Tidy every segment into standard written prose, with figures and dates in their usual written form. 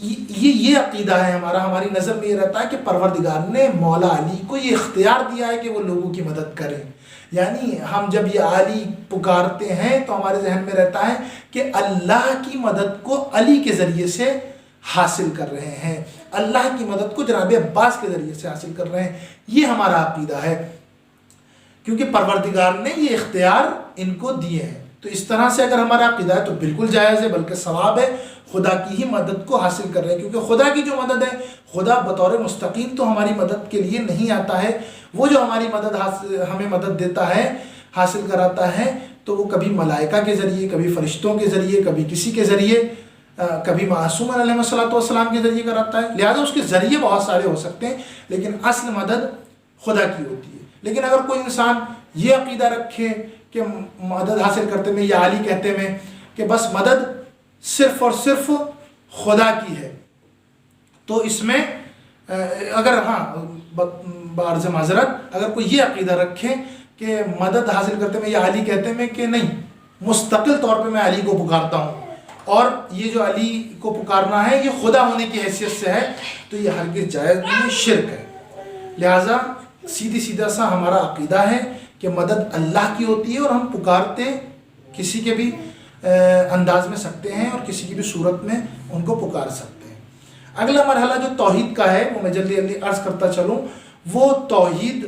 یہ عقیدہ ہے ہمارا. ہماری نظر میں یہ رہتا ہے کہ پروردگار نے مولا علی کو یہ اختیار دیا ہے کہ وہ لوگوں کی مدد کریں. یعنی ہم جب یہ علی پکارتے ہیں تو ہمارے ذہن میں رہتا ہے کہ اللہ کی مدد کو علی کے ذریعے سے حاصل کر رہے ہیں، اللہ کی مدد کو جناب عباس کے ذریعے سے حاصل کر رہے ہیں. یہ ہمارا عقیدہ ہے کیونکہ پروردگار نے یہ اختیار ان کو دیے ہیں. تو اس طرح سے اگر ہمارا عقیدہ ہے تو بالکل جائز ہے، بلکہ ثواب ہے. خدا کی ہی مدد کو حاصل کر رہے ہیں، کیونکہ خدا کی جو مدد ہے، خدا بطور مستقیم تو ہماری مدد کے لیے نہیں آتا ہے. وہ جو ہماری مدد ہمیں مدد دیتا ہے، حاصل کراتا ہے، تو وہ کبھی ملائکہ کے ذریعے، کبھی فرشتوں کے ذریعے، کبھی کسی کے ذریعے، کبھی معصوم علیہ السلام کے ذریعے کراتا ہے. لہذا اس کے ذریعے بہت سارے ہو سکتے ہیں، لیکن اصل مدد خدا کی ہوتی ہے. لیکن اگر کوئی انسان یہ عقیدہ رکھے کہ مدد حاصل کرتے میں یا علی کہتے میں کہ بس مدد صرف اور صرف خدا کی ہے، تو اس میں اگر بعرض معذرت اگر کوئی یہ عقیدہ رکھے کہ مدد حاصل کرتے میں یا علی کہتے میں کہ نہیں، مستقل طور پہ میں علی کو پکارتا ہوں اور یہ جو علی کو پکارنا ہے یہ خدا ہونے کی حیثیت سے ہے، تو یہ ہرگز جائز نہیں، شرک ہے. لہٰذا سیدھا سا ہمارا عقیدہ ہے کہ مدد اللہ کی ہوتی ہے اور ہم پکارتے کسی کے بھی انداز میں سکتے ہیں اور کسی کی بھی صورت میں ان کو پکار سکتے ہیں. اگلا مرحلہ جو توحید کا ہے وہ میں جلدی عرض کرتا چلوں. وہ توحید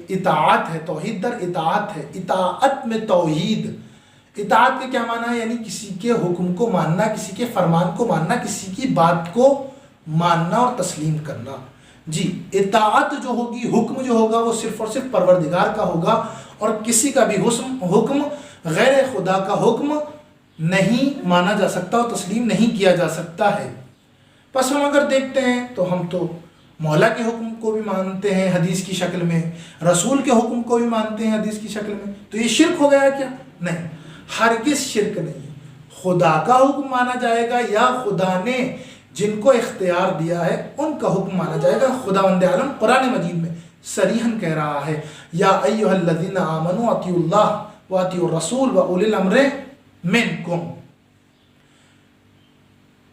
اطاعت ہے، توحید در اطاعت ہے. اطاعت میں توحید، اطاعت کے کیا معنی ہے؟ یعنی کسی کے حکم کو ماننا، کسی کے فرمان کو ماننا، کسی کی بات کو ماننا اور تسلیم کرنا. جی اطاعت جو ہوگی، حکم جو ہوگا وہ صرف اور صرف پروردگار کا ہوگا، اور کسی کا بھی حکم غیر خدا کا حکم نہیں مانا جا سکتا اور تسلیم نہیں کیا جا سکتا ہے. پس ہم اگر دیکھتے ہیں تو ہم تو مولا کے حکم کو بھی مانتے ہیں حدیث کی شکل میں، رسول کے حکم کو بھی مانتے ہیں حدیث کی شکل میں. تو یہ شرک ہو گیا کیا؟ نہیں، ہرگز شرک نہیں. خدا کا حکم مانا جائے گا یا خدا نے جن کو اختیار دیا ہے ان کا حکم مانا جائے گا. خداوند عالم قرآن مجید میں صریحاً کہہ رہا ہے، یا ایھا الذین آمنوا اطیعوا اللہ واطیعوا الرسول واولی الامر منکم.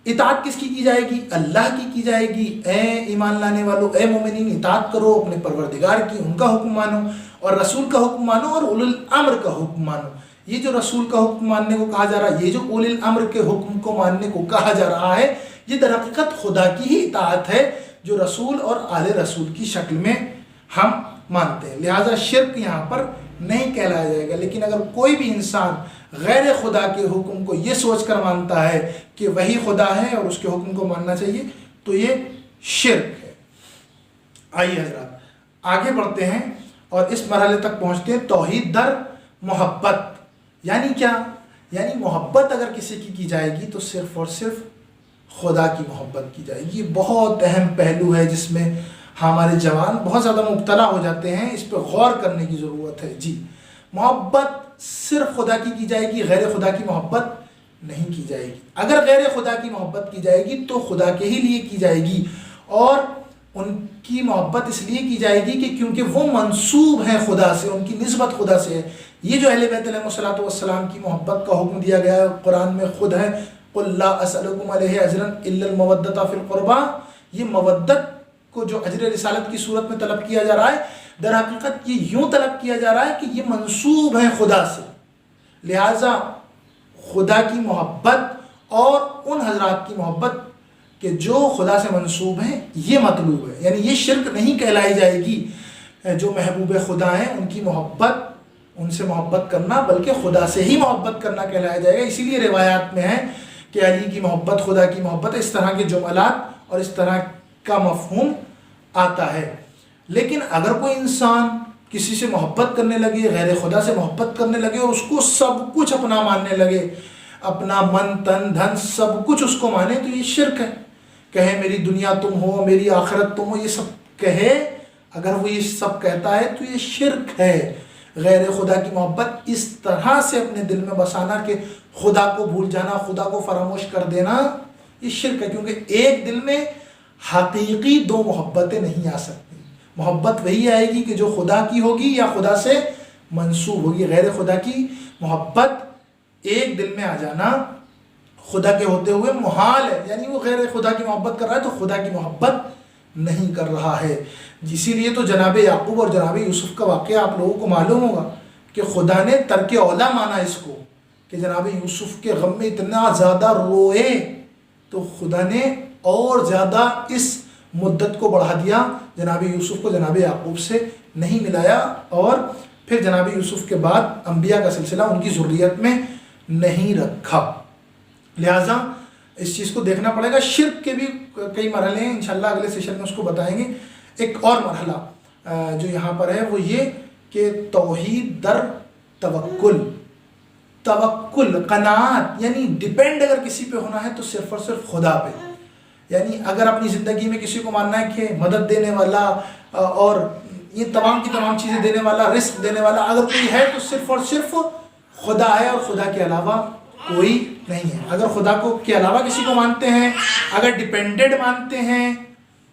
اطاعت کس کی جائے گی؟ اللہ کی جائے گی. اے ایمان لانے والو، اے مومنین، اطاعت کرو اپنے پروردگار کی، ان کا حکم مانو اور رسول کا حکم مانو اور اولی الامر کا حکم مانو. یہ جو رسول کا حکم ماننے کو کہا جا رہا ہے، یہ جو اولی الامر کے حکم کو ماننے کو کہا جا رہا ہے، یہ در حقیقت خدا کی ہی اطاعت ہے جو رسول اور آل رسول کی شکل میں ہم مانتے ہیں. لہٰذا شرک یہاں پر نہیں کہلایا جائے گا. لیکن اگر کوئی بھی انسان غیر خدا کے حکم کو یہ سوچ کر مانتا ہے کہ وہی خدا ہے اور اس کے حکم کو ماننا چاہیے، تو یہ شرک ہے. آئیے حضرات آگے بڑھتے ہیں اور اس مرحلے تک پہنچتے ہیں توحید در محبت. یعنی کیا؟ یعنی محبت اگر کسی کی جائے گی تو صرف اور صرف خدا کی محبت کی جائے گی. یہ بہت اہم پہلو ہے جس میں ہمارے جوان بہت زیادہ مبتلا ہو جاتے ہیں، اس پہ غور کرنے کی ضرورت ہے. جی محبت صرف خدا کی جائے گی، غیر خدا کی محبت نہیں کی جائے گی. اگر غیر خدا کی محبت کی جائے گی تو خدا کے ہی لیے کی جائے گی، اور ان کی محبت اس لیے کی جائے گی کہ کیونکہ وہ منسوب ہیں خدا سے، ان کی نسبت خدا سے ہے. یہ جو اہل بیت علیہ السلام کی محبت کا حکم دیا گیا ہے قرآن میں خود ہے، قُلْ لَا أَسْأَلُكُمْ عَلَيْهِ أَجْرًا إِلَّا الْمَوَدَّةَ فِي الْقُرْبَى. یہ مودت کو جو اجر رسالت کی صورت میں طلب کیا جا رہا ہے، در حقیقت یہ یوں طلب کیا جا رہا ہے کہ یہ منسوب ہیں خدا سے. لہٰذا خدا کی محبت اور ان حضرات کی محبت کہ جو خدا سے منسوب ہیں یہ مطلوب ہے. یعنی یہ شرک نہیں کہلائی جائے گی جو محبوب خدا ہیں ان کی محبت، ان سے محبت کرنا، بلکہ خدا سے ہی محبت کرنا کہلایا جائے گا. اسی لیے روایات میں ہے کہ علی کی محبت خدا کی محبت، اس طرح کے جملات اور اس طرح کا مفہوم آتا ہے. لیکن اگر کوئی انسان کسی سے محبت کرنے لگے، غیر خدا سے محبت کرنے لگے اور اس کو سب کچھ اپنا ماننے لگے، اپنا من تن دھن سب کچھ اس کو مانے، تو یہ شرک ہے. کہے میری دنیا تم ہو، میری آخرت تم ہو، یہ سب کہے، اگر وہ یہ سب کہتا ہے تو یہ شرک ہے. غیر خدا کی محبت اس طرح سے اپنے دل میں بسانا کہ خدا کو بھول جانا، خدا کو فراموش کر دینا، یہ شرک ہے. کیونکہ ایک دل میں حقیقی دو محبتیں نہیں آ سکتی. محبت وہی آئے گی کہ جو خدا کی ہوگی یا خدا سے منسوب ہوگی. غیر خدا کی محبت ایک دل میں آ جانا خدا کے ہوتے ہوئے محال ہے، یعنی وہ غیر خدا کی محبت کر رہا ہے تو خدا کی محبت نہیں کر رہا ہے۔ اسی لیے تو جناب یعقوب اور جناب یوسف کا واقعہ آپ لوگوں کو معلوم ہوگا کہ خدا نے ترک اولا مانا اس کو، کہ جناب یوسف کے غم میں اتنا زیادہ روئے تو خدا نے اور زیادہ اس مدت کو بڑھا دیا، جناب یوسف کو جناب یعقوب سے نہیں ملایا، اور پھر جناب یوسف کے بعد انبیاء کا سلسلہ ان کی ذریت میں نہیں رکھا۔ لہٰذا اس چیز کو دیکھنا پڑے گا۔ شرک کے بھی کئی مرحلے ہیں، انشاءاللہ اگلے سیشن میں اس کو بتائیں گے۔ ایک اور مرحلہ جو یہاں پر ہے وہ یہ کہ توحید در توکل، توکل قناعت، یعنی ڈیپینڈ اگر کسی پہ ہونا ہے تو صرف اور صرف خدا پہ، یعنی اگر اپنی زندگی میں کسی کو ماننا ہے کہ مدد دینے والا اور یہ تمام کی تمام چیزیں دینے والا، رزق دینے والا اگر کوئی ہے تو صرف اور صرف خدا ہے، اور خدا کے علاوہ کوئی نہیں ہے۔ اگر خدا کو کے علاوہ کسی کو مانتے ہیں، اگر ڈیپینڈڈ مانتے ہیں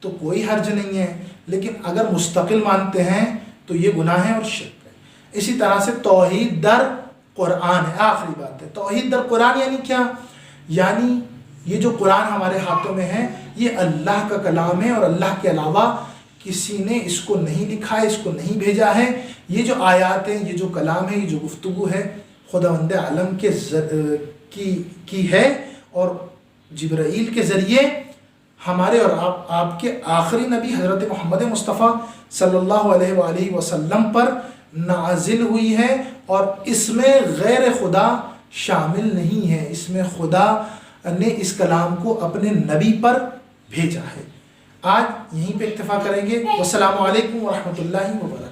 تو کوئی حرج نہیں ہے، لیکن اگر مستقل مانتے ہیں تو یہ گناہ ہے اور شرک ہے۔ اسی طرح سے توحید در قرآن ہے، آخری بات ہے توحید در قرآن، یعنی کیا؟ یعنی یہ جو قرآن ہمارے ہاتھوں میں ہے یہ اللہ کا کلام ہے، اور اللہ کے علاوہ کسی نے اس کو نہیں لکھا ہے، اس کو نہیں بھیجا ہے۔ یہ جو آیات ہیں، یہ جو کلام ہے، یہ جو گفتگو ہے خداوند عالم کے کی ہے، اور جبرائیل کے ذریعے ہمارے اور آپ کے آخری نبی حضرت محمد مصطفیٰ صلی اللہ علیہ وآلہ وسلم پر نازل ہوئی ہے، اور اس میں غیر خدا شامل نہیں ہے، اس میں خدا نے اس کلام کو اپنے نبی پر بھیجا ہے۔ آج یہیں پہ اکتفا کریں گے۔ والسلام علیکم ورحمۃ اللہ وبرکاتہ۔